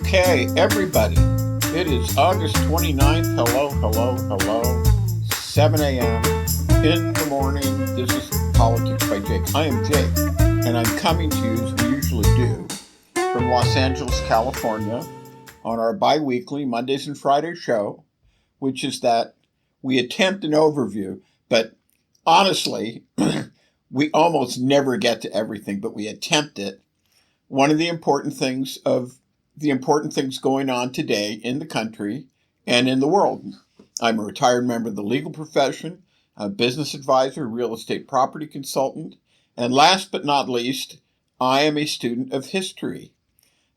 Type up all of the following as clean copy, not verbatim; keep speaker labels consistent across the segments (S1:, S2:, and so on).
S1: Okay, everybody. It is August 29th. Hello. 7 a.m. in the morning. This is Politics by Jake. I am Jake, and I'm coming to you, as we usually do, from Los Angeles, California, on our bi-weekly Mondays and Fridays show, which is that we attempt an overview, but honestly, we almost never get to everything, but we attempt it. One of the important things going on today in the country and in the world. I'm a retired member of the legal profession, a business advisor, real estate property consultant, and last but not least, I am a student of history.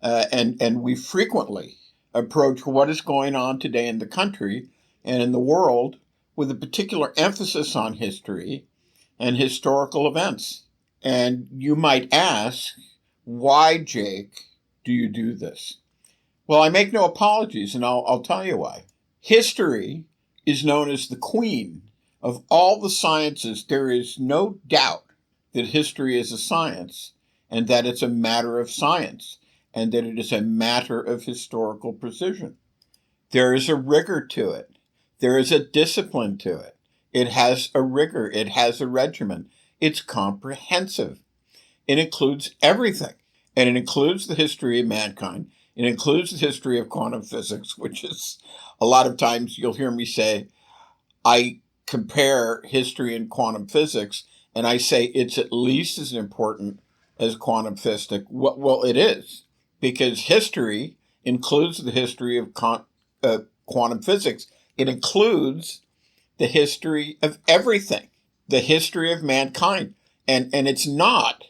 S1: And we frequently approach what is going on today in the country and in the world with a particular emphasis on history and historical events. And you might ask, why, Jake, do you do this? Well, I make no apologies, and I'll tell you why. History is known as the queen of all the sciences. There is no doubt that history is a science, and that it's a matter of science, and that it is a matter of historical precision. There is a rigor to it. There is a discipline to it. It has a rigor. It has a regimen. It's comprehensive. It includes everything. And it includes the history of mankind. It includes the history of quantum physics, which is a lot of times you'll hear me say, I compare history and quantum physics, and I say it's at least as important as quantum physics. Well, it is, because history includes the history of quantum physics. It includes the history of everything, the history of mankind. And it's not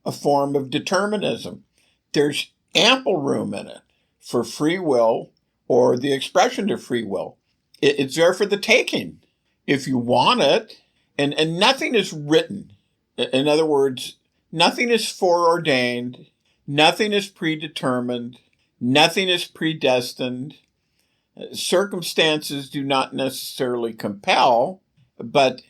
S1: a form of determinism. There's ample room in it for free will or the expression of free will. It's there for the taking if you want it. And nothing is written. In other words, nothing is foreordained. Nothing is predetermined. Nothing is predestined. Circumstances do not necessarily compel, but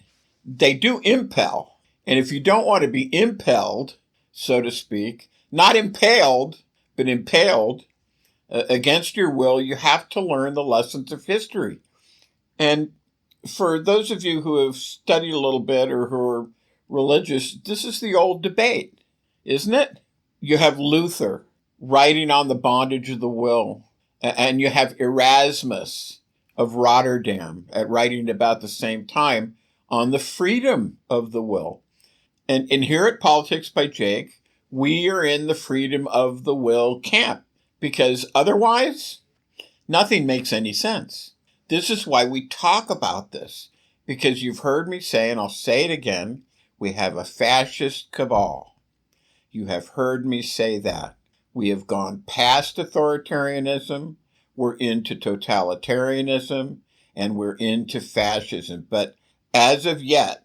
S1: they do impel. And if you don't want to be impelled, so to speak, not impaled, but impaled against your will, you have to learn the lessons of history. And for those of you who have studied a little bit or who are religious, this is the old debate, isn't it? You have Luther writing on the bondage of the will, and you have Erasmus of Rotterdam writing about the same time on the freedom of the will. And here at Politics by Jake, we are in the freedom of the will camp, because otherwise, nothing makes any sense. This is why we talk about this, because you've heard me say, and I'll say it again, we have a fascist cabal. You have heard me say that. We have gone past authoritarianism, we're into totalitarianism, and we're into fascism. But as of yet,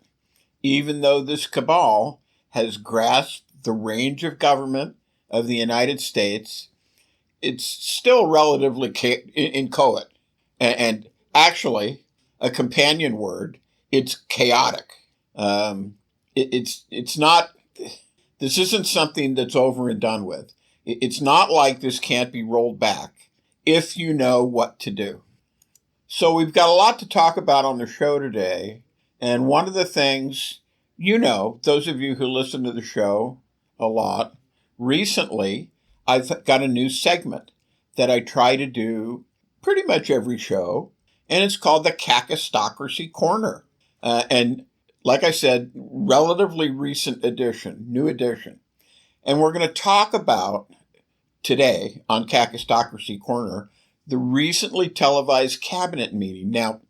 S1: even though this cabal has grasped the range of government of the United States, it's still relatively inchoate. And actually, a companion word, it's chaotic. It's not, this isn't something that's over and done with. It's not like this can't be rolled back if you know what to do. So we've got a lot to talk about on the show today. And one of the things, those of you who listen to the show a lot, recently I've got a new segment that I try to do pretty much every show, and it's called the Kakistocracy Corner. And like I said, relatively recent edition, new edition. And we're going to talk about today on Kakistocracy Corner the recently televised cabinet meeting. Now,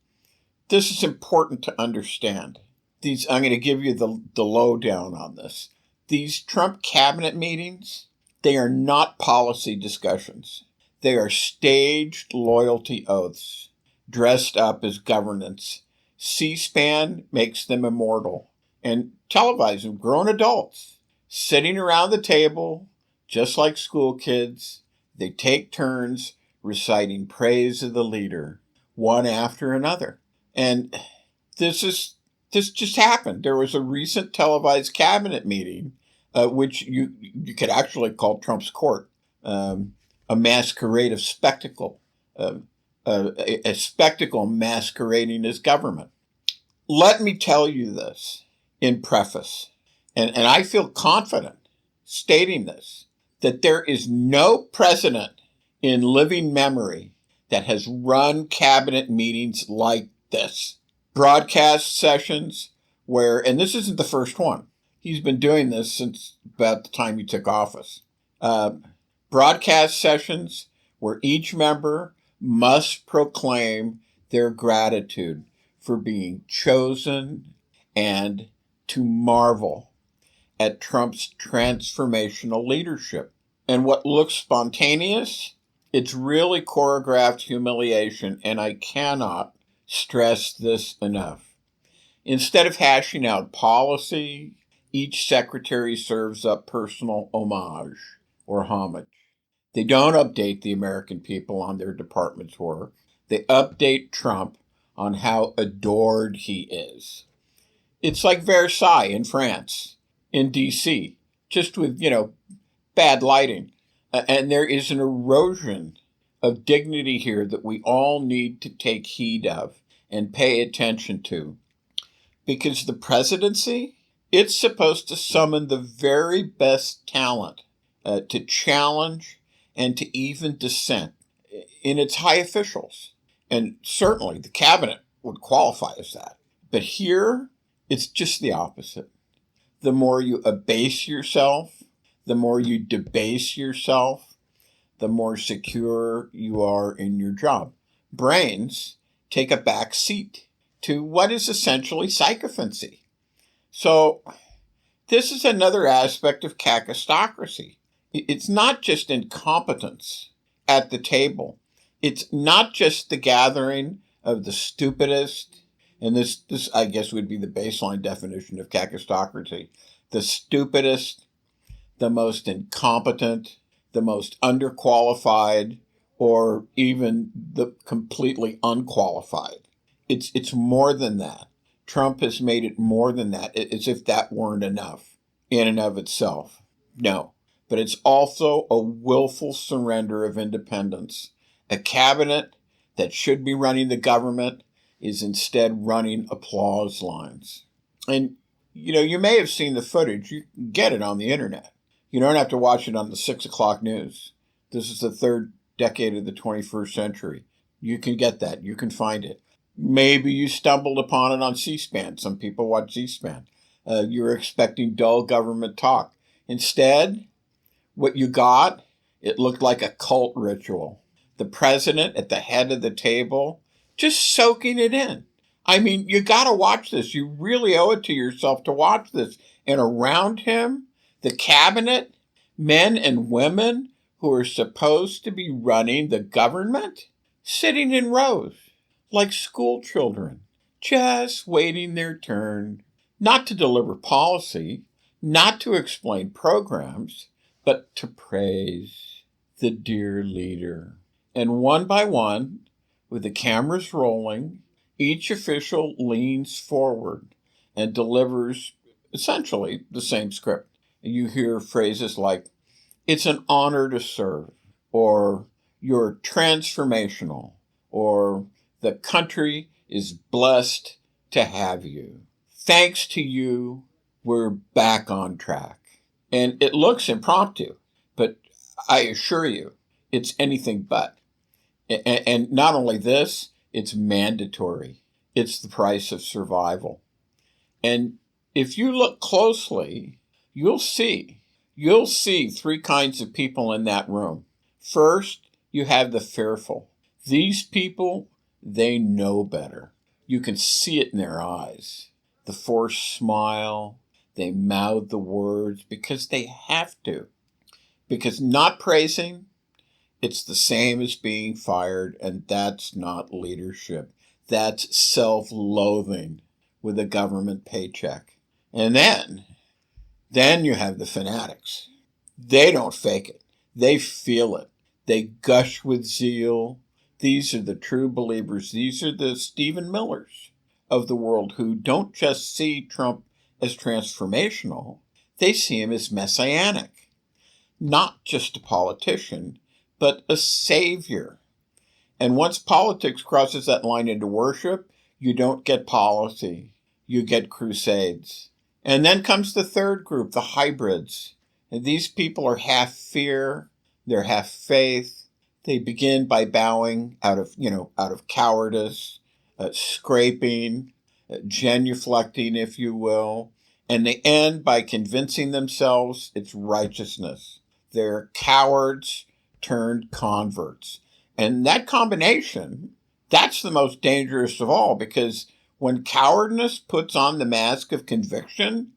S1: this is important to understand. I'm going to give you the lowdown on this. These Trump cabinet meetings, they are not policy discussions. They are staged loyalty oaths, dressed up as governance. C-SPAN makes them immortal. And televised them, grown adults, sitting around the table, just like school kids. They take turns reciting praise of the leader, one after another. And this just happened. There was a recent televised cabinet meeting, which you could actually call Trump's court. a masquerade of spectacle, a spectacle masquerading as government. Let me tell you this in preface, and I feel confident stating this, that there is no president in living memory that has run cabinet meetings like this. Broadcast sessions where, and this isn't the first one, he's been doing this since about the time he took office. Broadcast sessions where each member must proclaim their gratitude for being chosen and to marvel at Trump's transformational leadership. And what looks spontaneous, it's really choreographed humiliation, and I cannot stress this enough. Instead of hashing out policy, each secretary serves up personal homage or homage. They don't update the American people on their department's work. They update Trump on how adored he is. It's like Versailles in France, in D.C., just with, bad lighting. And there is an erosion of dignity here that we all need to take heed of and pay attention to. Because the presidency, it's supposed to summon the very best talent to challenge and to even dissent in its high officials. And certainly the cabinet would qualify as that. But here, it's just the opposite. The more you abase yourself, the more you debase yourself, the more secure you are in your job. Brains take a back seat to what is essentially sycophancy. So this is another aspect of kakistocracy. It's not just incompetence at the table. It's not just the gathering of the stupidest, and this I guess would be the baseline definition of kakistocracy, the stupidest, the most incompetent, the underqualified, or even the completely unqualified. It's more than that. Trump has made it more than that, as if that weren't enough in and of itself. No, but it's also a willful surrender of independence. A cabinet that should be running the government is instead running applause lines. And, you may have seen the footage. You can get it on the internet. You don't have to watch it on the 6 o'clock news. This is the third decade of the 21st century. You can get that. You can find it. Maybe you stumbled upon it on C-SPAN. Some people watch C-SPAN. You're expecting dull government talk. Instead, what you got, it looked like a cult ritual. The president at the head of the table, just soaking it in. I mean, you got to watch this. You really owe it to yourself to watch this. And around him, the cabinet, men and women who are supposed to be running the government, sitting in rows like school children, just waiting their turn, not to deliver policy, not to explain programs, but to praise the dear leader. And one by one, with the cameras rolling, each official leans forward and delivers essentially the same script. You hear phrases like, "It's an honor to serve," or "You're transformational," or "The country is blessed to have you. Thanks to you, we're back on track." And it looks impromptu, but I assure you, it's anything but. And not only this, it's mandatory. It's the price of survival. And if you look closely, you'll see three kinds of people in that room. First, you have the fearful. These people, they know better. You can see it in their eyes. The forced smile, they mouth the words because they have to. Because not praising, it's the same as being fired, and that's not leadership. That's self-loathing with a government paycheck. And then you have the fanatics. They don't fake it. They feel it. They gush with zeal. These are the true believers. These are the Stephen Millers of the world who don't just see Trump as transformational. They see him as messianic. Not just a politician, but a savior. And once politics crosses that line into worship, you don't get policy. You get crusades. And then comes the third group, the hybrids. And these people are half fear, they're half faith. They begin by bowing out of cowardice, scraping, genuflecting, if you will. And they end by convincing themselves it's righteousness. They're cowards turned converts. And that combination, that's the most dangerous of all, because when cowardice puts on the mask of conviction,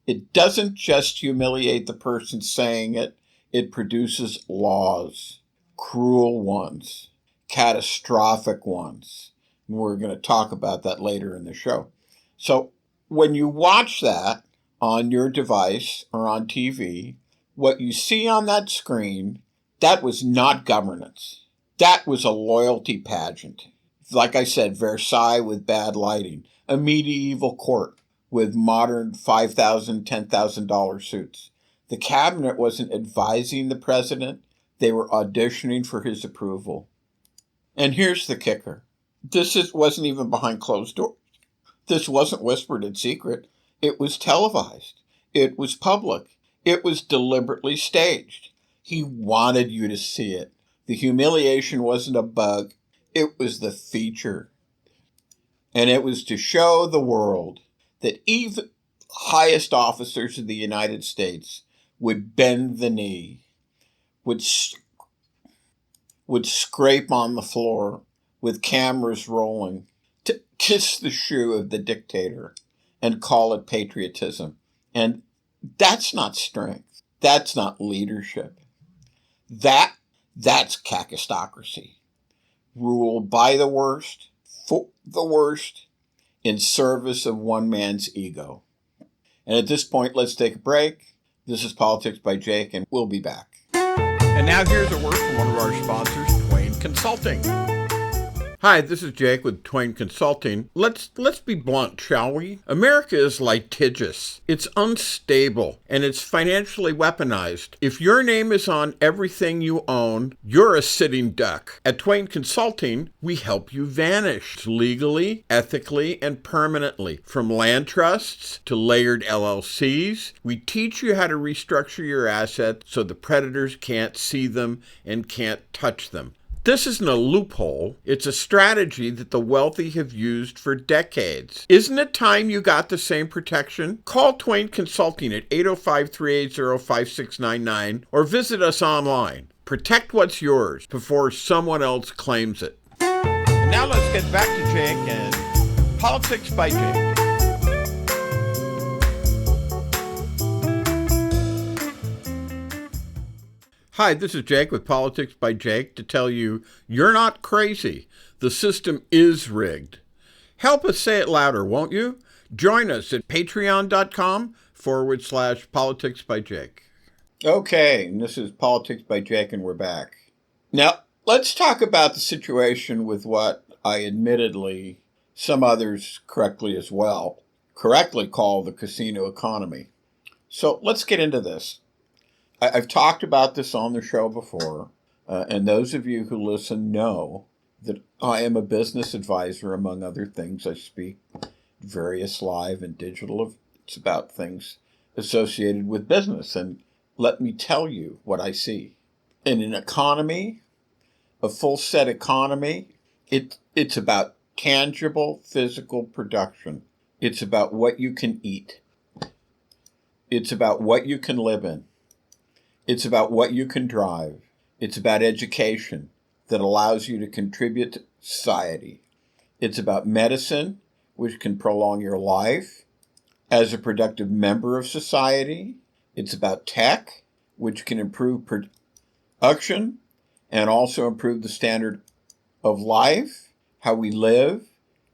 S1: it doesn't just humiliate the person saying it, it produces laws, cruel ones, catastrophic ones. And we're going to talk about that later in the show. So when you watch that on your device or on TV, what you see on that screen, that was not governance. That was a loyalty pageant. Like I said, Versailles with bad lighting, a medieval court with modern $5,000, $10,000 suits. The cabinet wasn't advising the president. They were auditioning for his approval. And here's the kicker. Wasn't even behind closed doors. This wasn't whispered in secret. It was televised. It was public. It was deliberately staged. He wanted you to see it. The humiliation wasn't a bug. It was the feature. And it was to show the world that even highest officers of the United States would bend the knee, would scrape on the floor with cameras rolling to kiss the shoe of the dictator and call it patriotism. And that's not strength. That's not leadership. That's kakistocracy. Rule by the worst, for the worst, in service of one man's ego. And at this point, let's take a break. This is Politics by Jake, and we'll be back. And now here's a word from one of our sponsors, Twain Consulting. Hi, this is Jake with Twain Consulting. Let's be blunt, shall we? America is litigious. It's unstable, and it's financially weaponized. If your name is on everything you own, you're a sitting duck. At Twain Consulting, we help you vanish legally, ethically, and permanently. From land trusts to layered LLCs, we teach you how to restructure your assets so the predators can't see them and can't touch them. This isn't a loophole. It's a strategy that the wealthy have used for decades. Isn't it time you got the same protection? Call Twain Consulting at 805-380-5699 or visit us online. Protect what's yours before someone else claims it. And now let's get back to Jake and Politics by Jake. Hi, this is Jake with Politics by Jake to tell you you're not crazy. The system is rigged. Help us say it louder, won't you? Join us at patreon.com/Politics by Jake. Okay, and this is Politics by Jake, and we're back. Now, let's talk about the situation with what I admittedly, some others correctly as well, correctly call the casino economy. So let's get into this. I've talked about this on the show before, and those of you who listen know that I am a business advisor, among other things. I speak various live and digital events about things associated with business, and let me tell you what I see. In an economy, a full set economy, it's about tangible physical production. It's about what you can eat. It's about what you can live in. It's about what you can drive. It's about education that allows you to contribute to society. It's about medicine, which can prolong your life as a productive member of society. It's about tech, which can improve production and also improve the standard of life, how we live,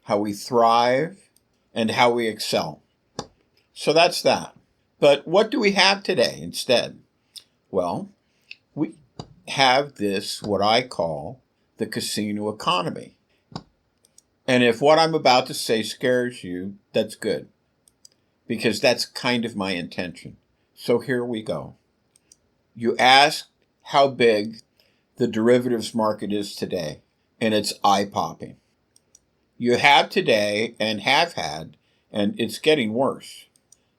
S1: how we thrive, and how we excel. So that's that. But what do we have today instead? Well, we have this, what I call the casino economy. And if what I'm about to say scares you, that's good, because that's kind of my intention. So here we go. You asked how big the derivatives market is today, and it's eye-popping. You have today and have had, and it's getting worse.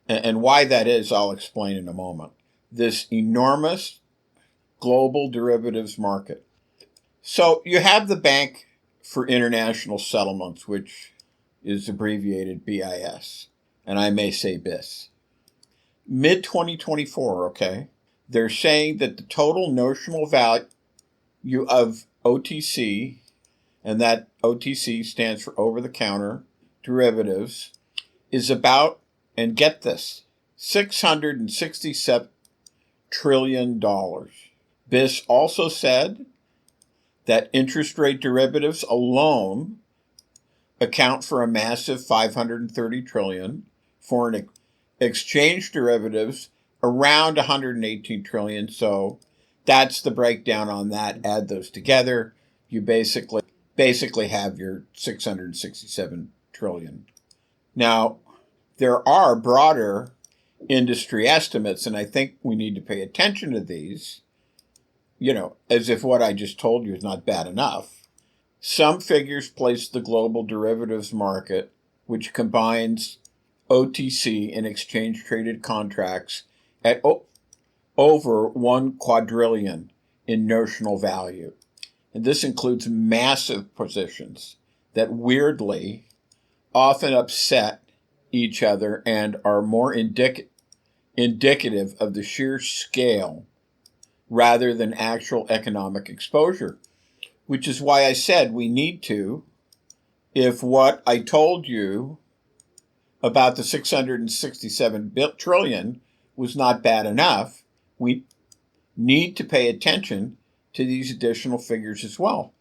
S1: And why that is, I'll explain in a moment. This enormous global derivatives market. So you have the Bank for International Settlements, which is abbreviated BIS, and I may say BIS. Mid-2024, okay, they're saying that the total notional value of OTC, and that OTC stands for over-the-counter derivatives, is about, and get this, $667 trillion. BIS also said that interest rate derivatives alone account for a massive 530 trillion, foreign exchange derivatives around 118 trillion. So that's the breakdown on that. Add those together, you basically have your 667 trillion. Now, there are broader industry estimates, and I think we need to pay attention to these, as if what I just told you is not bad enough. Some figures place the global derivatives market, which combines OTC and exchange-traded contracts, at over 1 quadrillion in notional value. And this includes massive positions that weirdly often upset each other and are more indicative of the sheer scale rather than actual economic exposure, which is why I said we need to, if what I told you about the 667 trillion was not bad enough, we need to pay attention to these additional figures as well.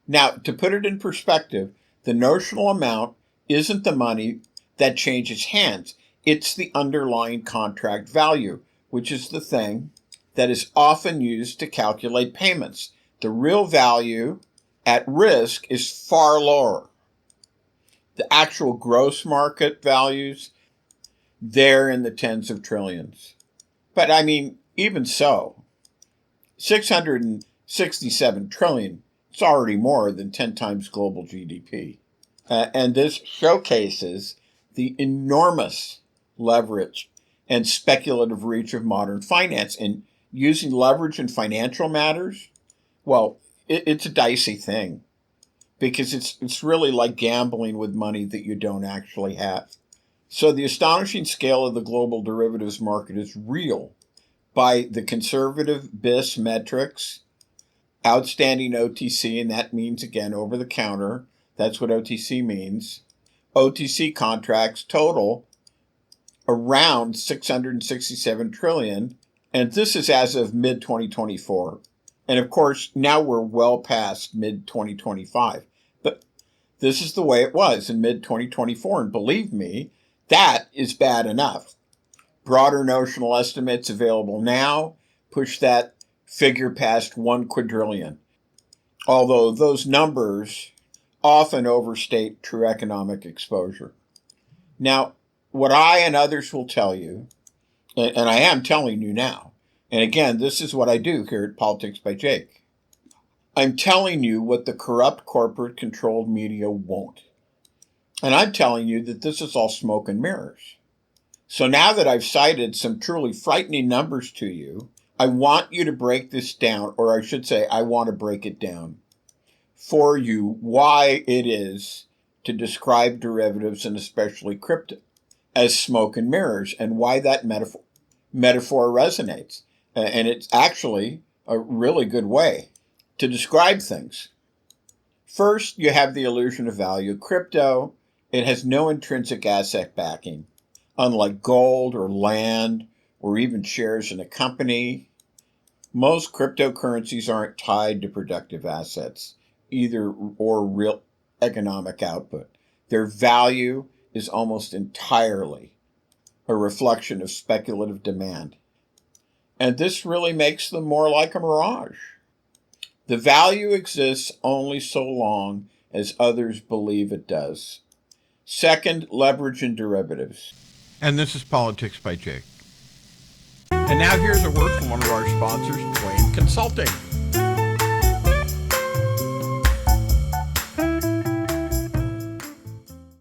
S1: Now, to put it in perspective, the notional amount isn't the money that changes hands. It's the underlying contract value, which is the thing that is often used to calculate payments. The real value at risk is far lower. The actual gross market values, they're in the tens of trillions. But I mean, even so, 667 trillion, it's already more than 10 times global GDP. And this showcases the enormous leverage and speculative reach of modern finance. And using leverage in financial matters, well, it's a dicey thing because it's really like gambling with money that you don't actually have. So the astonishing scale of the global derivatives market is real. By the conservative BIS metrics, outstanding OTC, and that means, again, over the counter. That's what OTC means. OTC contracts total around 667 trillion, and this is as of mid-2024. And of course, now we're well past mid-2025. But this is the way it was in mid-2024, and believe me, that is bad enough. Broader notional estimates available now push that figure past 1 quadrillion, although those numbers often overstate true economic exposure. Now, what I and others will tell you, and I am telling you now, and again, this is what I do here at Politics by Jake. I'm telling you what the corrupt corporate-controlled media won't. And I'm telling you that this is all smoke and mirrors. So now that I've cited some truly frightening numbers to you, I want you to break this down, or I should say, I want to break it down for you why it is to describe derivatives and especially crypto as smoke and mirrors and why that metaphor resonates. And it's actually a really good way to describe things. First, you have the illusion of value. Crypto, it has no intrinsic asset backing, unlike gold or land or even shares in a company. Most cryptocurrencies aren't tied to productive assets, either or real economic output. Their value is almost entirely a reflection of speculative demand. And this really makes them more like a mirage. The value exists only so long as others believe it does. Second, leverage and derivatives. And this is Politics by Jake. And now here's a word from one of our sponsors, Twain Consulting.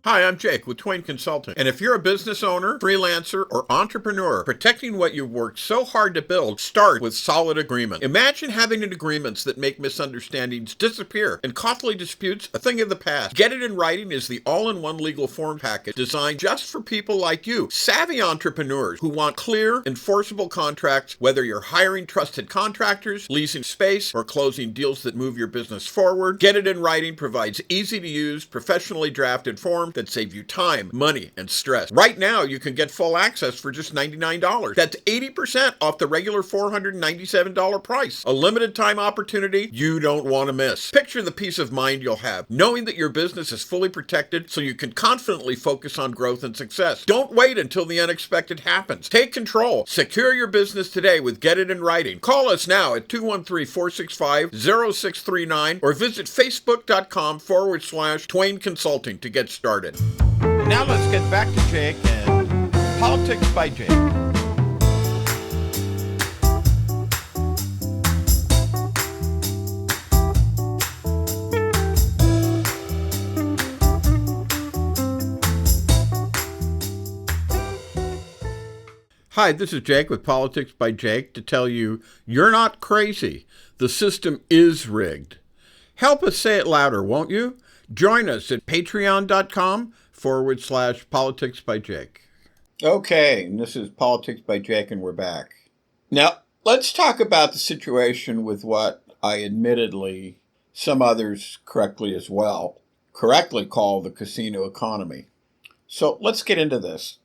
S1: Hi, I'm Jake with Twain Consulting. And if you're a business owner, freelancer, or entrepreneur, protecting what you've worked so hard to build starts with solid agreement. Imagine having agreements that make misunderstandings disappear and costly disputes a thing of the past. Get It in Writing is the all-in-one legal form package designed just for people like you, savvy entrepreneurs who want clear, enforceable contracts, whether you're hiring trusted contractors, leasing space, or closing deals that move your business forward. Get It in Writing provides easy-to-use, professionally drafted forms that save you time, money, and stress. Right now, you can get full access for just $99. That's 80% off the regular $497 price. A limited time opportunity you don't want to miss. Picture the peace of mind you'll have, knowing that your business is fully protected so you can confidently focus on growth and success. Don't wait until the unexpected happens. Take control. Secure your business today with Get It in Writing. Call us now at 213-465-0639 or visit facebook.com/Twain Consulting to get started. Now let's get back to Jake and Politics by Jake. Hi, this is Jake with Politics by Jake to tell you you're not crazy. The system is rigged. Help us say it louder, won't you? Join us at patreon.com/Politics by Jake. Okay, and this is Politics by Jake, and we're back. Now, let's talk about the situation with what I admittedly, some others correctly as well, correctly call the casino economy. So let's get into this.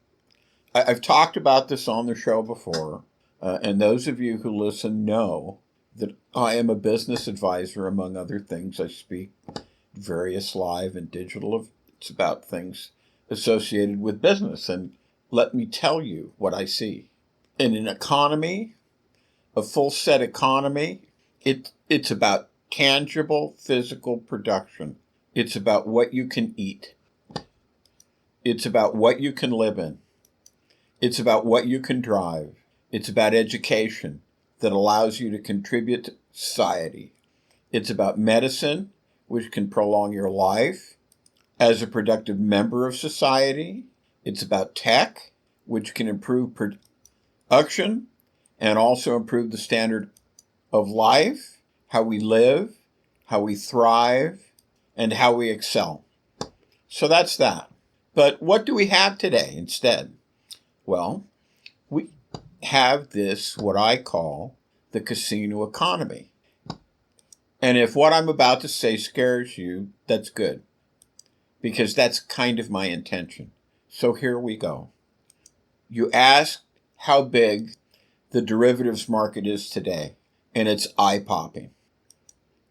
S1: I've talked about this on the show before, and those of you who listen know that I am a business advisor, among other things. I speak various live and digital. It's about things associated with business. And let me tell you what I see. In an economy, a full set economy, it's about tangible physical production. It's about what you can eat. It's about what you can live in. It's about what you can drive. It's about education that allows you to contribute to society. It's about medicine, which can prolong your life as a productive member of society. It's about tech, which can improve production and also improve the standard of life, how we live, how we thrive, and how we excel. So that's that. But what do we have today instead? Well, we have this, what I call the casino economy. And if what I'm about to say scares you, that's good, because that's kind of my intention. So here we go. You asked how big the derivatives market is today, and it's eye-popping.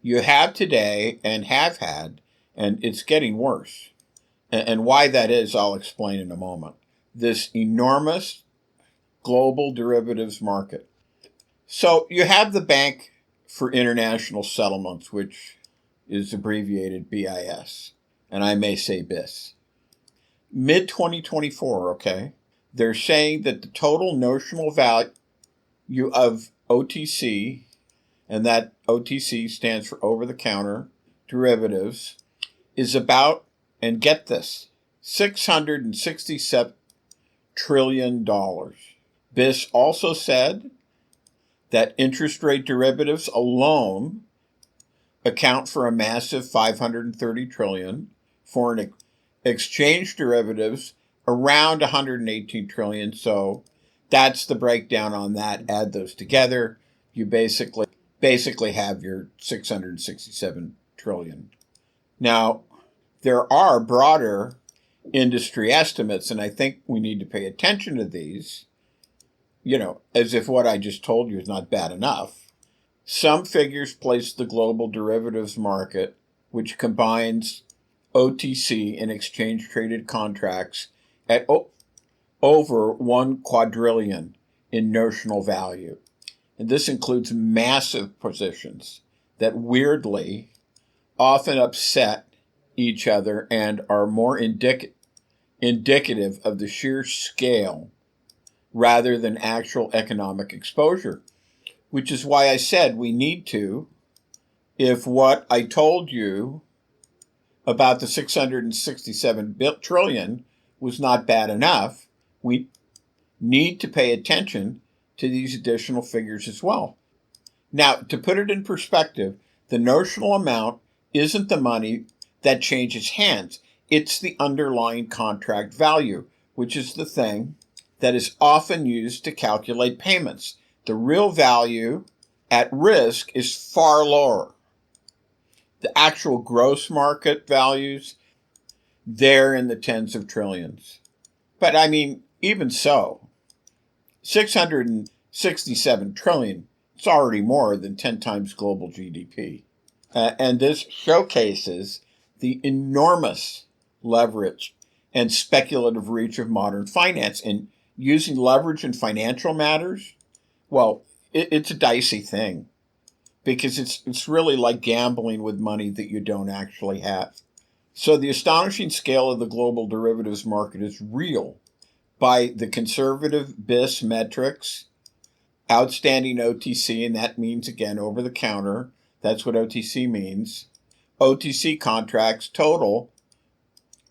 S1: You have today and have had, and it's getting worse. And why that is, I'll explain in a moment. This enormous global derivatives market. So you have the Bank for International Settlements, which is abbreviated BIS, and I may say BIS. Mid-2024, okay, they're saying that the total notional value of OTC, and that OTC stands for over-the-counter derivatives, is about, and get this, $667 trillion. BIS also said that interest rate derivatives alone account for a massive $530 trillion, foreign exchange derivatives around $118 trillion. So that's the breakdown on that. Add those together, you basically have your $667 trillion. Now, there are broader industry estimates, and I think we need to pay attention to these, as if what I just told you is not bad enough. Some figures place the global derivatives market, which combines OTC and exchange-traded contracts, at over 1 quadrillion in notional value. And this includes massive positions that weirdly often upset each other and are more indicative of the sheer scale rather than actual economic exposure, which is why I said we need to, if what I told you about the 667 trillion was not bad enough. We need to pay attention to these additional figures as well. Now, to put it in perspective, the notional amount isn't the money that changes hands. It's the underlying contract value, which is the thing that is often used to calculate payments. The real value at risk is far lower. The actual gross market values, they're in the tens of trillions. But I mean, even so, 667 trillion, it's already more than 10 times global GDP. And this showcases the enormous leverage and speculative reach of modern finance. And using leverage in financial matters, well, it's a dicey thing because it's really like gambling with money that you don't actually have. So the astonishing scale of the global derivatives market is real. By the conservative BIS metrics, outstanding OTC, and that means, again, over the counter. That's what OTC means. OTC contracts total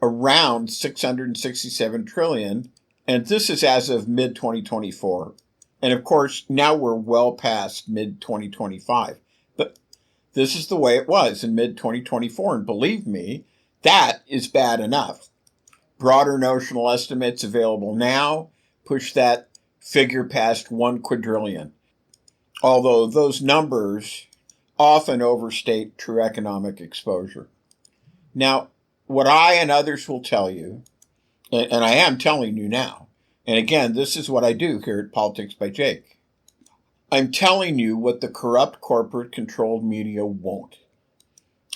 S1: around 667 trillion, and this is as of mid-2024. And of course, now we're well past mid-2025. But this is the way it was in mid-2024, and believe me, that is bad enough. Broader notional estimates available now push that figure past 1 quadrillion, although those numbers often overstate true economic exposure. Now, what I and others will tell you, and I am telling you now, and again, this is what I do here at Politics by Jake. I'm telling you what the corrupt corporate-controlled media won't.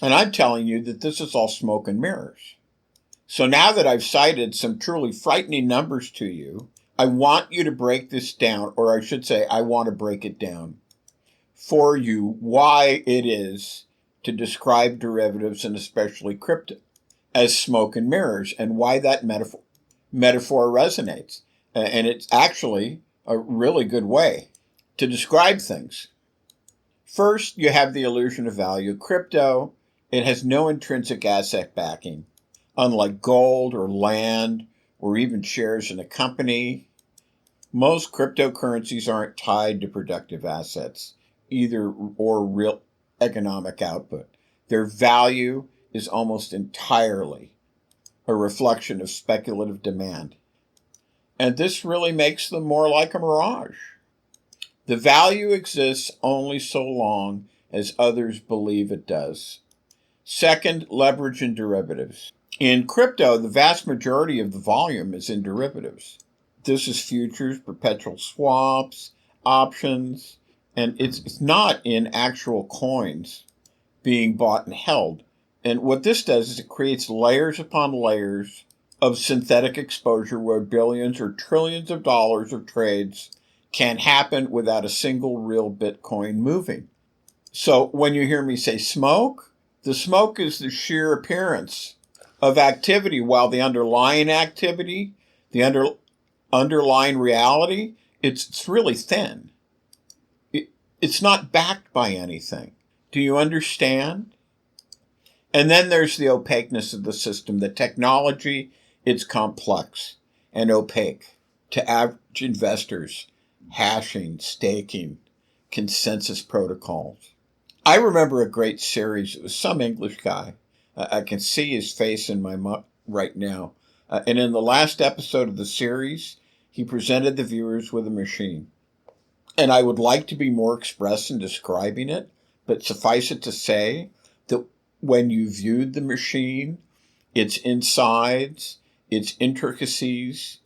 S1: And I'm telling you that this is all smoke and mirrors. So now that I've cited some truly frightening numbers to you, I want you to break this down, or I should say, I want to break it down for you why it is to describe derivatives and especially crypto as smoke and mirrors and why that metaphor resonates. And it's actually a really good way to describe things. First, you have the illusion of value. Crypto, it has no intrinsic asset backing, unlike gold or land or even shares in a company. Most cryptocurrencies aren't tied to productive assets, either or real economic output. Their value is almost entirely a reflection of speculative demand. And this really makes them more like a mirage. The value exists only so long as others believe it does. Second, leverage in derivatives. In crypto, the vast majority of the volume is in derivatives. This is futures, perpetual swaps, options, and it's not in actual coins being bought and held. And what this does is it creates layers upon layers of synthetic exposure where billions or trillions of dollars of trades can happen without a single real Bitcoin moving. So when you hear me say smoke, the smoke is the sheer appearance of activity, while the underlying activity, the underlying reality, it's really thin. It's not backed by anything. Do you understand? And then there's the opaqueness of the system. The technology, it's complex and opaque to average investors. Hashing, staking, consensus protocols. I remember a great series. It was some English guy. I can see his face in my right now. And in the last episode of the series, he presented the viewers with a machine. And I would like to be more express in describing it, but suffice it to say that when you viewed the machine, its insides, its intricacies,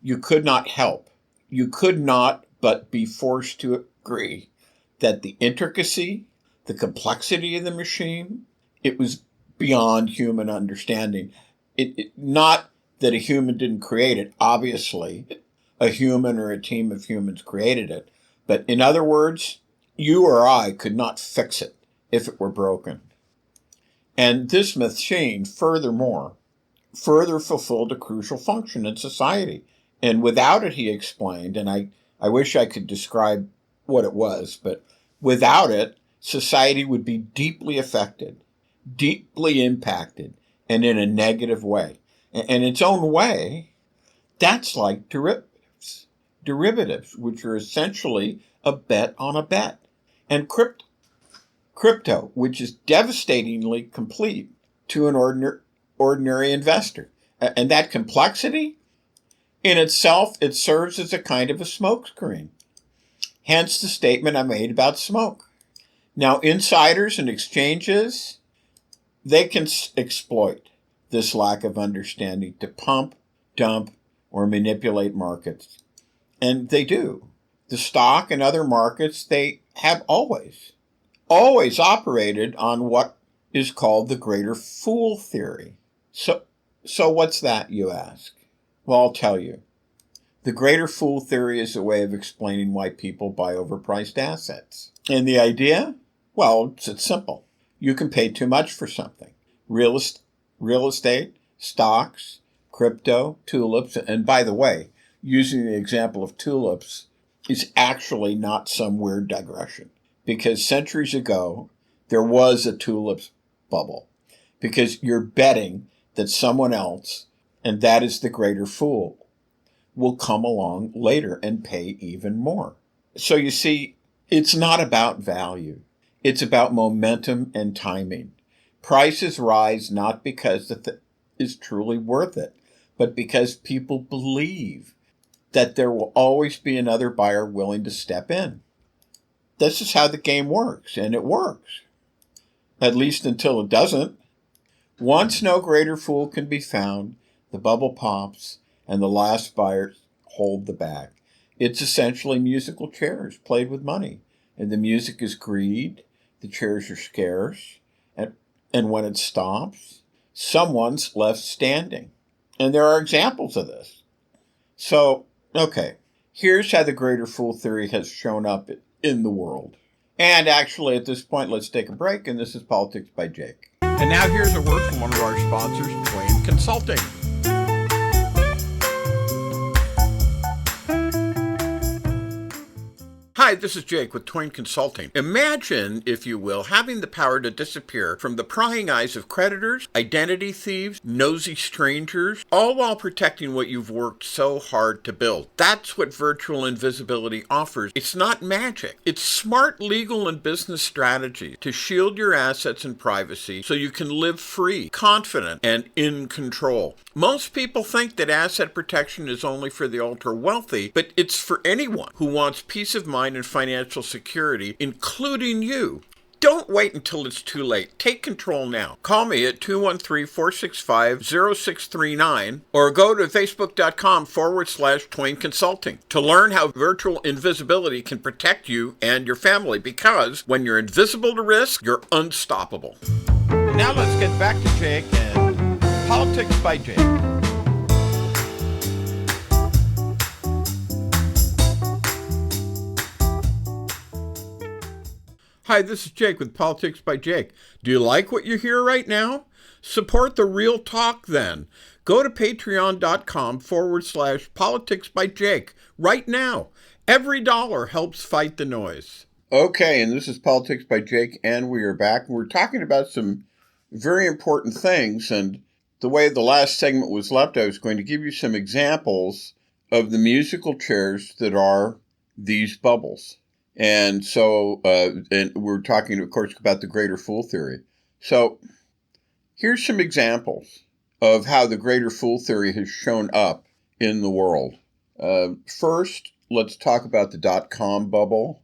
S1: you could not help. You could not but be forced to agree that the intricacy, the complexity of the machine, it was beyond human understanding. Not that a human didn't create it. Obviously, a human or a team of humans created it. But in other words, you or I could not fix it if it were broken. And this machine, furthermore, further fulfilled a crucial function in society. And without it, he explained, and I wish I could describe what it was, but without it, society would be deeply affected. deeply impacted and in a negative way. In its own way, that's like derivatives. Derivatives, which are essentially a bet on a bet. And crypto, which is devastatingly complete to an ordinary investor. And that complexity, in itself, it serves as a kind of a smokescreen. Hence the statement I made about smoke. Now, insiders and exchanges, they can exploit this lack of understanding to pump, dump, or manipulate markets. And they do. The stock and other markets, they have always operated on what is called the greater fool theory. So what's that, you ask? Well, I'll tell you. The greater fool theory is a way of explaining why people buy overpriced assets. And the idea? Well, it's simple. You can pay too much for something. Real estate, stocks, crypto, tulips, and by the way, using the example of tulips is actually not some weird digression. Because centuries ago, there was a tulips bubble. Because you're betting that someone else, and that is the greater fool, will come along later and pay even more. So you see, it's not about value. It's about momentum and timing. Prices rise not because it is truly worth it, but because people believe that there will always be another buyer willing to step in. This is how the game works, and it works. At least until it doesn't. Once no greater fool can be found, the bubble pops, and the last buyers hold the bag. It's essentially musical chairs played with money. And the music is greed, the chairs are scarce, and when it stops, someone's left standing. And there are examples of this. So, okay, here's how the greater fool theory has shown up in the world. And actually, at this point, let's take a break, and this is Politics by Jake. And now here's a word from one of our sponsors, Twain Consulting. Hi, this is Jake with Twain Consulting. Imagine, if you will, having the power to disappear from the prying eyes of creditors, identity thieves, nosy strangers, all while protecting what you've worked so hard to build. That's what virtual invisibility offers. It's not magic. It's smart legal and business strategy to shield your assets and privacy so you can live free, confident, and in control. Most people think that asset protection is only for the ultra-wealthy, but it's for anyone who wants peace of mind and financial security, including you. Don't wait until it's too late. Take control now. Call me at 213-465-0639 or go to facebook.com/Twain Consulting to learn how virtual invisibility can protect you and your family, because when you're invisible to risk, you're unstoppable. And now let's get back to Jake and Politics by Jake. Hi, this is Jake with Politics by Jake. Do you like what you hear right now? Support the real talk then. Go to patreon.com/Politics by Jake right now. Every dollar helps fight the noise. Okay, and this is Politics by Jake, and we are back. We're talking about some very important things, and the way the last segment was left, I was going to give you some examples of the musical chairs that are these bubbles. And so, and we're talking, of course, about the greater fool theory. So here's some examples of how the greater fool theory has shown up in the world. First, let's talk about the dot-com bubble.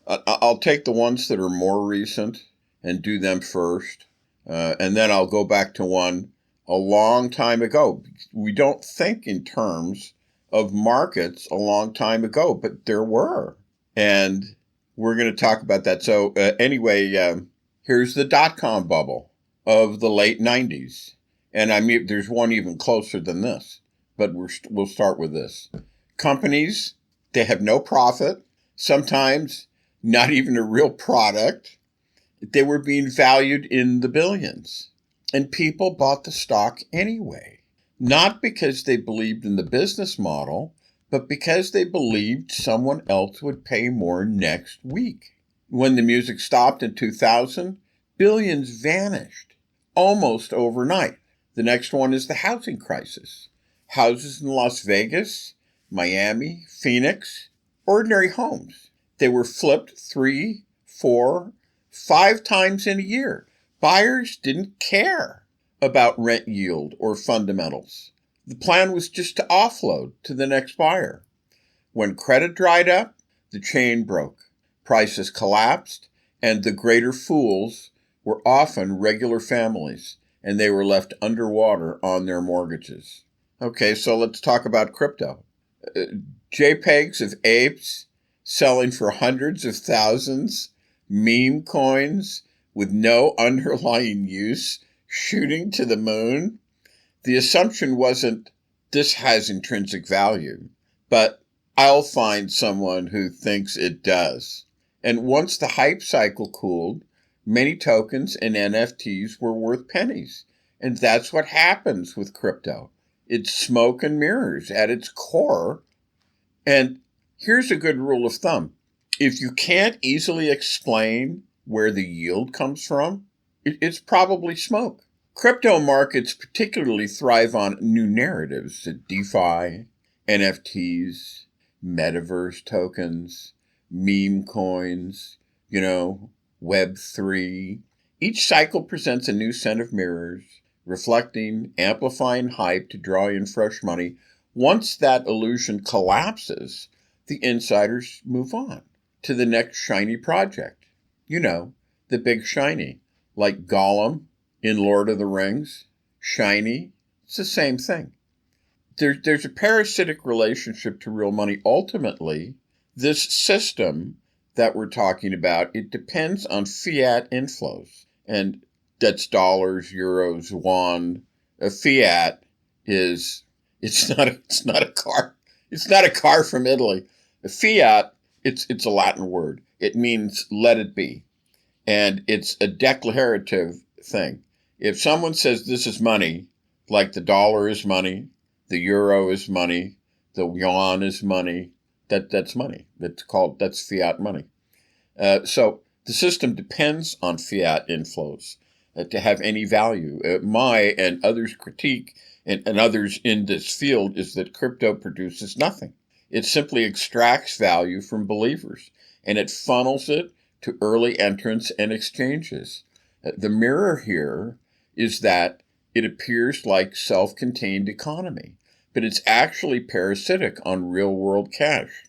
S1: I'll take the ones that are more recent and do them first. And then I'll go back to one a long time ago. We don't think in terms of markets a long time ago, but there were. And we're going to talk about that. So anyway, here's the dot-com bubble of the late 90s. And I mean, there's one even closer than this, but we'll start with this. Companies, they have no profit, sometimes not even a real product. They were being valued in the billions. And people bought the stock anyway, not because they believed in the business model, but because they believed someone else would pay more next week. When the music stopped in 2000, billions vanished. almost overnight. The next one is the housing crisis. Houses in Las Vegas, Miami, Phoenix, ordinary homes. They were flipped 3, 4, 5 times in a year. Buyers didn't care about rent yield or fundamentals. The plan was just to offload to the next buyer. When credit dried up, the chain broke. Prices collapsed, and the greater fools were often regular families, and they were left underwater on their mortgages. Okay, so let's talk about crypto. JPEGs of apes selling for hundreds of thousands, meme coins with no underlying use, shooting to the moon. The assumption wasn't, this has intrinsic value, but I'll find someone who thinks it does. And once the hype cycle cooled, many tokens and NFTs were worth pennies. And that's what happens with crypto. It's smoke and mirrors at its core. And here's a good rule of thumb. If you can't easily explain where the yield comes from, it's probably smoke. Crypto markets particularly thrive on new narratives, DeFi, NFTs, metaverse tokens, meme coins, Web3. Each cycle presents a new set of mirrors, reflecting, amplifying hype to draw in fresh money. Once that illusion collapses, the insiders move on to the next shiny project. The big shiny, like Gollum in Lord of the Rings. Shiny, it's the same thing. There's a parasitic relationship to real money. Ultimately, this system that we're talking about, it depends on fiat inflows. And that's dollars, euros, yuan. A fiat is, it's not a car. It's not a car from Italy. A fiat, it's a Latin word. It means let it be. And it's a declarative thing. If someone says this is money, like the dollar is money, the euro is money, the yuan is money, that's money. That's fiat money. So the system depends on fiat inflows to have any value. My and others' critique and others in this field is that crypto produces nothing. It simply extracts value from believers, and it funnels it to early entrants and exchanges. The mirror here is that it appears like self-contained economy, but it's actually parasitic on real-world cash.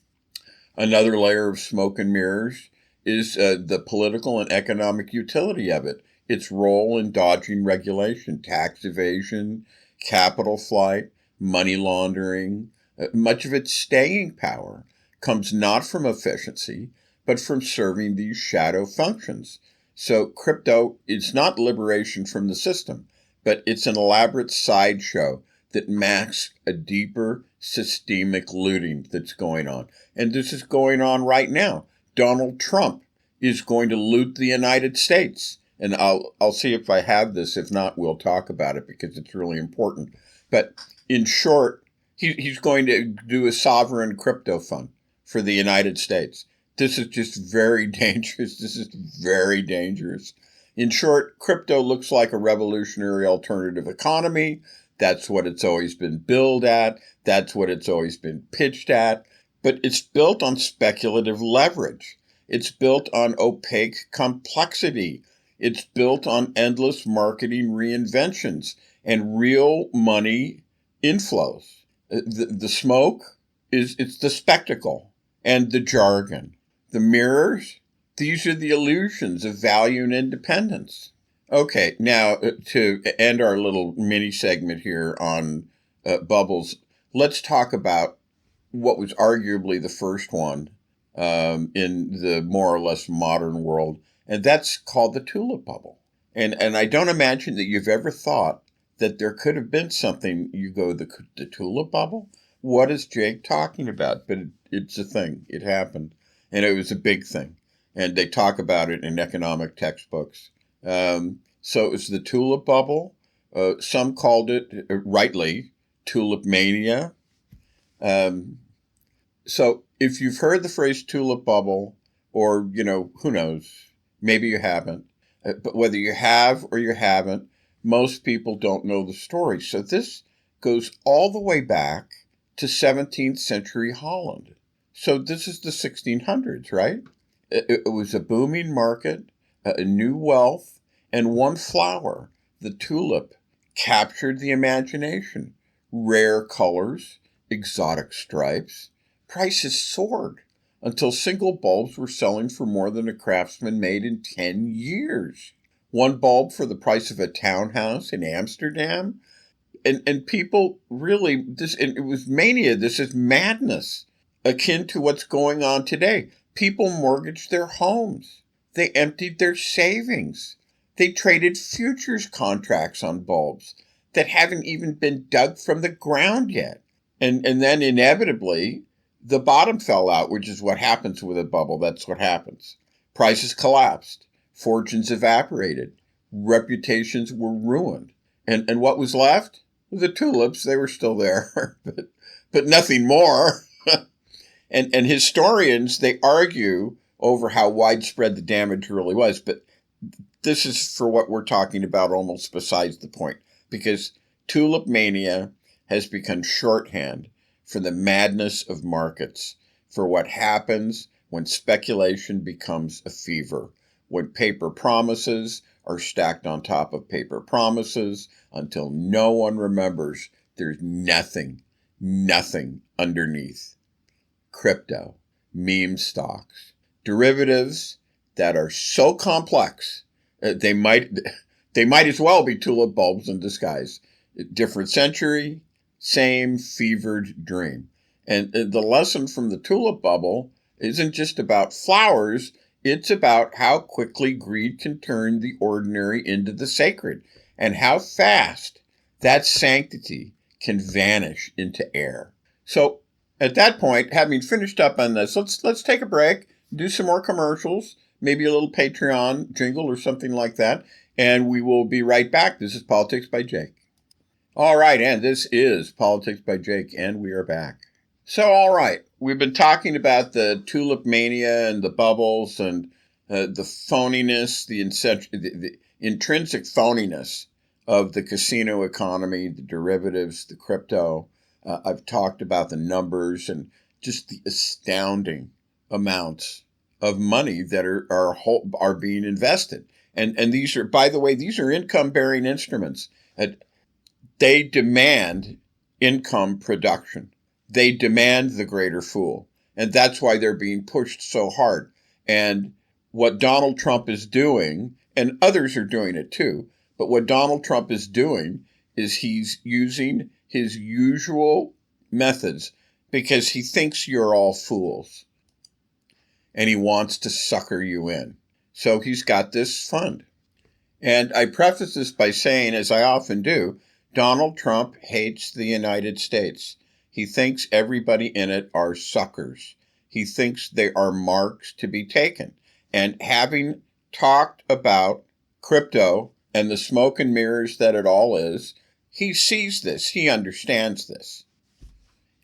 S1: Another layer of smoke and mirrors is the political and economic utility of it, its role in dodging regulation, tax evasion, capital flight, money laundering. Much of its staying power comes not from efficiency, but from serving these shadow functions. So crypto is not liberation from the system, but it's an elaborate sideshow that masks a deeper systemic looting that's going on. And this is going on right now. Donald Trump is going to loot the United States. And I'll see if I have this. If not, we'll talk about it because it's really important. But in short, he's going to do a sovereign crypto fund for the United States. This is just very dangerous. This is very dangerous. In short, crypto looks like a revolutionary alternative economy. That's what it's always been billed at. That's what it's always been pitched at. But it's built on speculative leverage. It's built on opaque complexity. It's built on endless marketing reinventions and real money inflows. The smoke it's the spectacle and the jargon. The mirrors, these are the illusions of value and independence. Okay, now to end our little mini segment here on bubbles, let's talk about what was arguably the first one in the more or less modern world, and that's called the tulip bubble. And I don't imagine that you've ever thought that there could have been something, you go, the tulip bubble? What is Jake talking about? But it's a thing. It happened. And it was a big thing. And they talk about it in economic textbooks. So it was the tulip bubble. Some called it, rightly, tulip mania. So if you've heard the phrase tulip bubble, or, who knows, maybe you haven't. But whether you have or you haven't, most people don't know the story. So this goes all the way back to 17th century Holland. So this is the 1600s, right? It was a booming market, a new wealth, and one flower, the tulip, captured the imagination. Rare colors, exotic stripes. Prices soared until single bulbs were selling for more than a craftsman made in 10 years. One bulb for the price of a townhouse in Amsterdam. And people really, and it was mania. This is madness, akin to what's going on today. People mortgaged their homes. They emptied their savings. They traded futures contracts on bulbs that haven't even been dug from the ground yet. And then inevitably, the bottom fell out, which is what happens with a bubble. That's what happens. Prices collapsed. Fortunes evaporated. Reputations were ruined. And what was left? The tulips. They were still there, but nothing more. And historians, they argue over how widespread the damage really was. But this is, for what we're talking about, almost besides the point, because tulip mania has become shorthand for the madness of markets, for what happens when speculation becomes a fever, when paper promises are stacked on top of paper promises until no one remembers there's nothing underneath. Crypto, meme stocks, derivatives that are so complex, they might as well be tulip bulbs in disguise. Different century, same fevered dream. And the lesson from the tulip bubble isn't just about flowers, it's about how quickly greed can turn the ordinary into the sacred, and how fast that sanctity can vanish into air. So at that point, having finished up on this, let's take a break, do some more commercials, maybe a little Patreon jingle or something like that, and we will be right back. This is Politics by Jake. All right, and this is Politics by Jake, and we are back. So, all right, we've been talking about the tulip mania and the bubbles and the phoniness, the intrinsic phoniness of the casino economy, the derivatives, the crypto. I've talked about the numbers and just the astounding amounts of money that are being invested. And these are, by the way, these are income-bearing instruments. They demand income production. They demand the greater fool. And that's why they're being pushed so hard. And what Donald Trump is doing, and others are doing it too, but what Donald Trump is doing is he's using his usual methods because he thinks you're all fools. And he wants to sucker you in. So he's got this fund. And I preface this by saying, as I often do, Donald Trump hates the United States. He thinks everybody in it are suckers. He thinks they are marks to be taken. And having talked about crypto and the smoke and mirrors that it all is, he sees this. He understands this.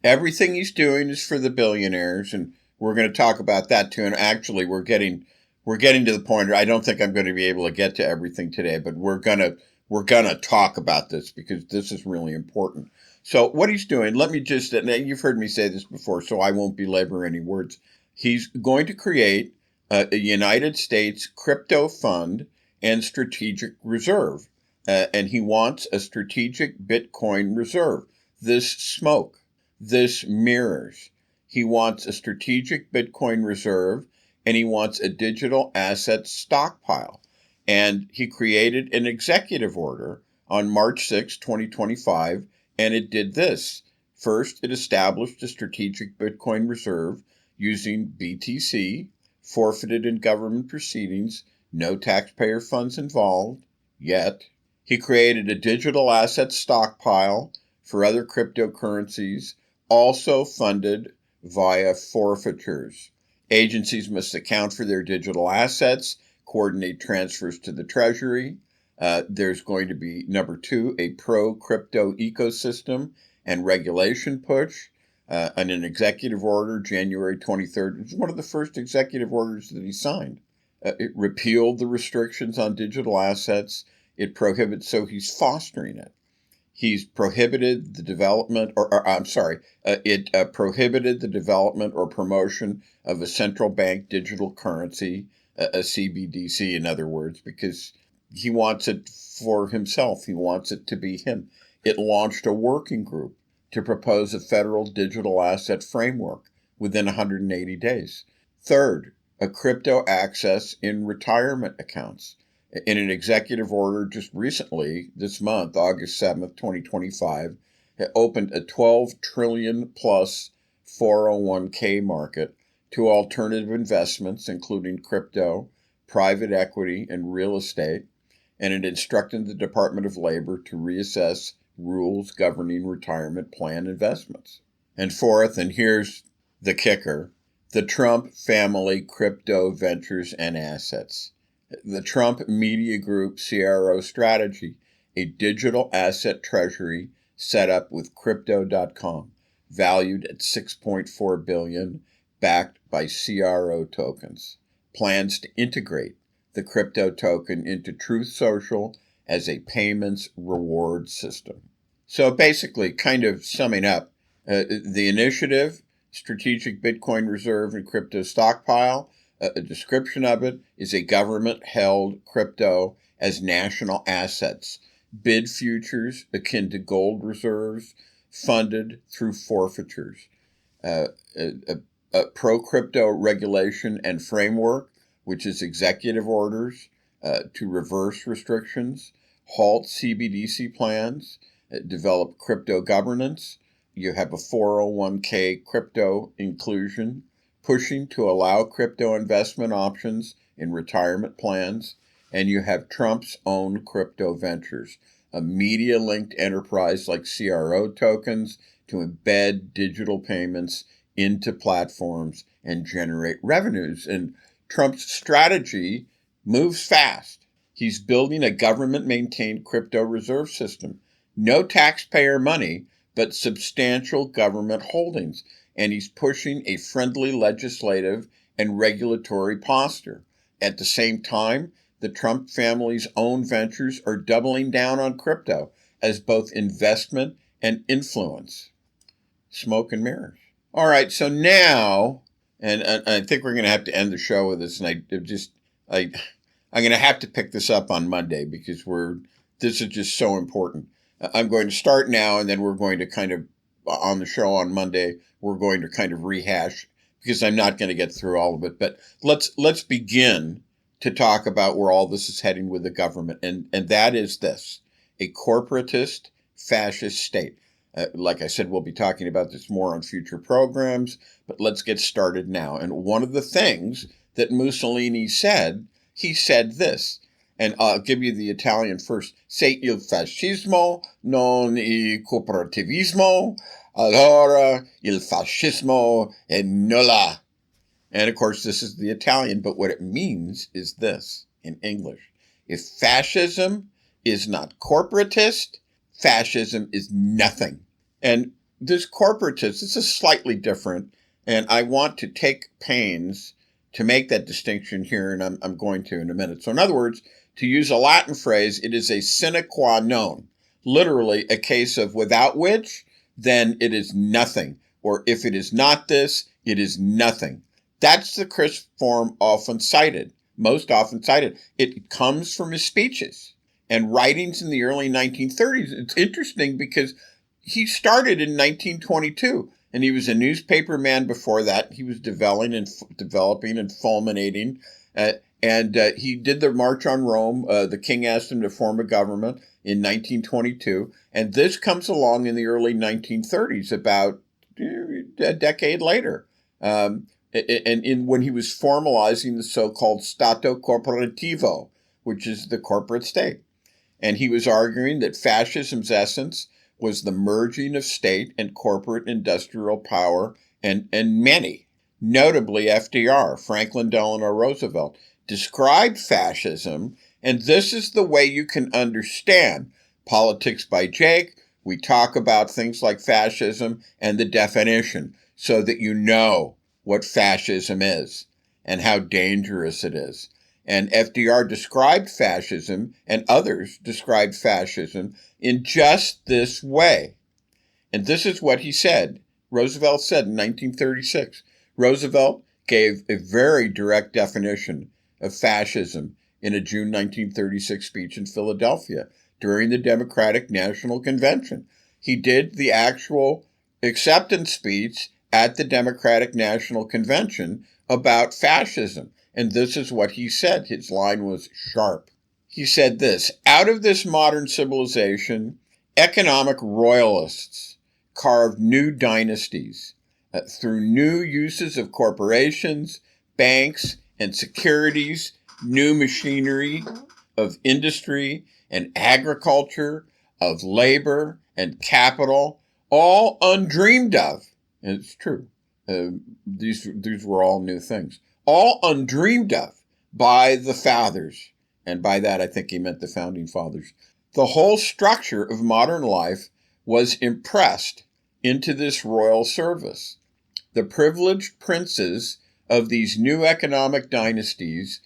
S1: Everything he's doing is for the billionaires, and we're going to talk about that too. And actually, we're getting to the point where I don't think I'm going to be able to get to everything today, but we're gonna talk about this because this is really important. So what he's doing, let me just, and you've heard me say this before, so I won't belabor any words. He's going to create a United States crypto fund and strategic reserve, and he wants a strategic Bitcoin reserve. This smoke, this mirrors. He wants a strategic Bitcoin reserve, and he wants a digital asset stockpile. And he created an executive order on March 6, 2025, and it did this. First, it established a strategic Bitcoin reserve using BTC, forfeited in government proceedings, no taxpayer funds involved, yet. He created a digital asset stockpile for other cryptocurrencies, also funded via forfeitures. Agencies must account for their digital assets, coordinate transfers to the Treasury. There's going to be, number 2, a pro-crypto ecosystem and regulation push. And an executive order, January 23rd. It was one of the first executive orders that he signed. It repealed the restrictions on digital assets It prohibits, so he's fostering it. He's prohibited the development, it prohibited the development or promotion of a central bank digital currency, a CBDC, in other words, because he wants it for himself. He wants it to be him. It launched a working group to propose a federal digital asset framework within 180 days. Third, a crypto access in retirement accounts. In an executive order just recently, this month, August 7th, 2025, it opened a 12 trillion plus 401k market to alternative investments, including crypto, private equity, and real estate, and it instructed the Department of Labor to reassess rules governing retirement plan investments. And fourth, and here's the kicker, the Trump family crypto ventures and assets. The Trump Media Group CRO strategy, a digital asset treasury set up with crypto.com, valued at $6.4 billion, backed by CRO tokens, plans to integrate the crypto token into Truth Social as a payments reward system. So basically, kind of summing up, the initiative, Strategic Bitcoin Reserve and Crypto Stockpile, a description of it is a government-held crypto as national assets, bid futures akin to gold reserves, funded through forfeitures, a pro-crypto regulation and framework, which is executive orders to reverse restrictions, halt CBDC plans, develop crypto governance. You have a 401k crypto inclusion, pushing to allow crypto investment options in retirement plans, and you have Trump's own crypto ventures, a media-linked enterprise like CRO tokens to embed digital payments into platforms and generate revenues. And Trump's strategy moves fast. He's building a government-maintained crypto reserve system. No taxpayer money, but substantial government holdings. And he's pushing a friendly legislative and regulatory posture. At the same time, the Trump family's own ventures are doubling down on crypto as both investment and influence. Smoke and mirrors. All right, so now, and I think we're going to have to end the show with this, and I'm going to have to pick this up on Monday because this is just so important. I'm going to start now, and then we're going to kind of, on the show on Monday, we're going to kind of rehash because I'm not going to get through all of it. But let's begin to talk about where all this is heading with the government, and that is this: a corporatist fascist state. Like I said, we'll be talking about this more on future programs, but let's get started now. And one of the things that Mussolini said, he said this, and I'll give you the Italian first. Se il fascismo non il cooperativismo, allora il fascismo è nulla. And of course, this is the Italian, but what it means is this in English. If fascism is not corporatist, fascism is nothing. And this corporatist, this is slightly different, and I want to take pains to make that distinction here, and I'm going to in a minute. So in other words, to use a Latin phrase, it is a sine qua non, literally a case of without which, then it is nothing. Or if it is not this, it is nothing. That's the crisp form often cited, most often cited. It comes from his speeches and writings in the early 1930s. It's interesting because he started in 1922, and he was a newspaper man before that. He was developing and fulminating, and he did the March on Rome. The king asked him to form a government in 1922, and this comes along in the early 1930s, about a decade later. And when he was formalizing the so-called Stato Corporativo, which is the corporate state. And he was arguing that fascism's essence was the merging of state and corporate industrial power, and many, notably FDR, Franklin Delano Roosevelt, described fascism, and this is the way you can understand Politics by Jake. We talk about things like fascism and the definition so that you know what fascism is and how dangerous it is. And FDR described fascism, and others described fascism in just this way. And this is what he said. Roosevelt said in 1936. Roosevelt gave a very direct definition of fascism in a June 1936 speech in Philadelphia during the Democratic National Convention. He did the actual acceptance speech at the Democratic National Convention about fascism. And this is what he said. His line was sharp. He said this: out of this modern civilization, economic royalists carved new dynasties through new uses of corporations, banks, and securities, new machinery of industry and agriculture, of labor and capital, all undreamed of. And it's true. These were all new things. All undreamed of by the fathers. And by that, I think he meant the founding fathers. The whole structure of modern life was impressed into this royal service. The privileged princes of these new economic dynasties,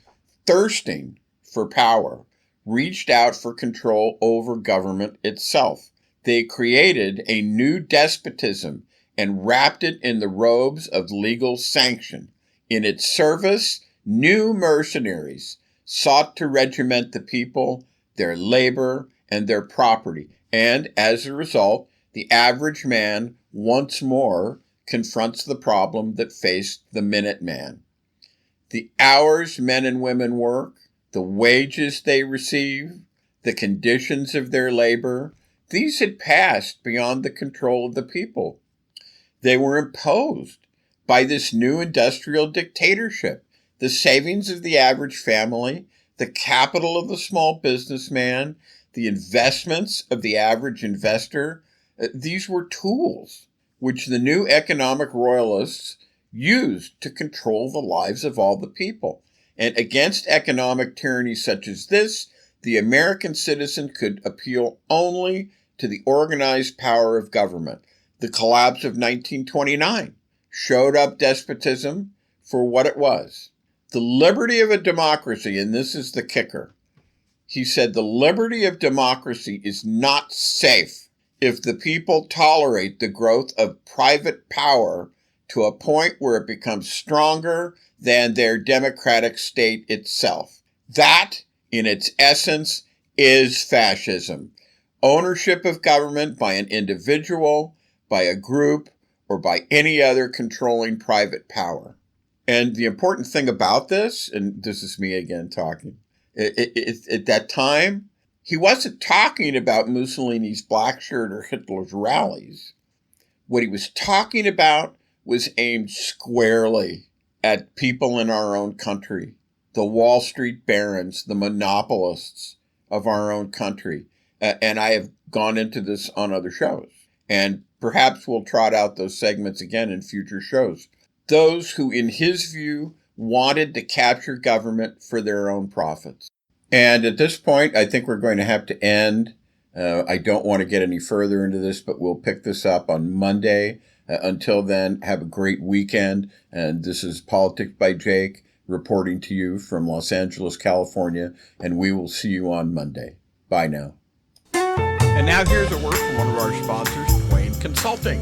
S1: thirsting for power, reached out for control over government itself. They created a new despotism and wrapped it in the robes of legal sanction. In its service, new mercenaries sought to regiment the people, their labor, and their property. And as a result, the average man once more confronts the problem that faced the Minuteman. The hours men and women work, the wages they receive, the conditions of their labor, these had passed beyond the control of the people. They were imposed by this new industrial dictatorship. The savings of the average family, the capital of the small businessman, the investments of the average investor, these were tools which the new economic royalists used to control the lives of all the people. And against economic tyranny such as this, the American citizen could appeal only to the organized power of government. The collapse of 1929 showed up despotism for what it was. The liberty of a democracy, and this is the kicker. He said the liberty of democracy is not safe if the people tolerate the growth of private power to a point where it becomes stronger than their democratic state itself. That, in its essence, is fascism. Ownership of government by an individual, by a group, or by any other controlling private power. And the important thing about this, and this is me again talking, at that time, he wasn't talking about Mussolini's black shirt or Hitler's rallies. What he was talking about was aimed squarely at people in our own country, the Wall Street barons, the monopolists of our own country. And I have gone into this on other shows. And perhaps we'll trot out those segments again in future shows. Those who, in his view, wanted to capture government for their own profits. And at this point, I think we're going to have to end. I don't want to get any further into this, but we'll pick this up on Monday. Until then, have a great weekend. And this is Politics by Jake reporting to you from Los Angeles, California. And we will see you on Monday. Bye now. And now here's a word from one of our sponsors, Twain Consulting.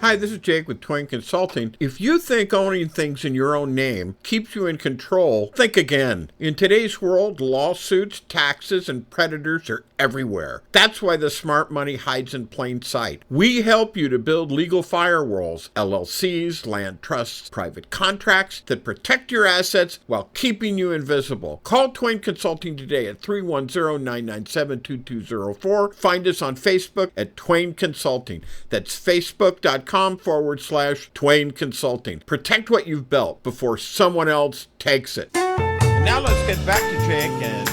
S1: Hi, this is Jake with Twain Consulting. If you think owning things in your own name keeps you in control, think again. In today's world, lawsuits, taxes, and predators are everywhere. That's why the smart money hides in plain sight. We help you to build legal firewalls, LLCs, land trusts, private contracts that protect your assets while keeping you invisible. Call Twain Consulting today at 310-997-2204. Find us on Facebook at Twain Consulting. That's facebook.com/Twain Consulting. Protect what you've built before someone else takes it. And now let's get back to Jake and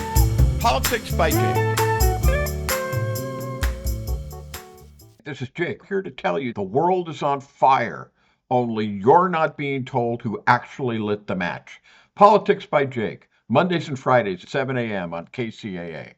S1: Politics by Jake. This is Jake, here to tell you the world is on fire, only you're not being told who actually lit the match. Politics by Jake, Mondays and Fridays at 7 a.m. on KCAA.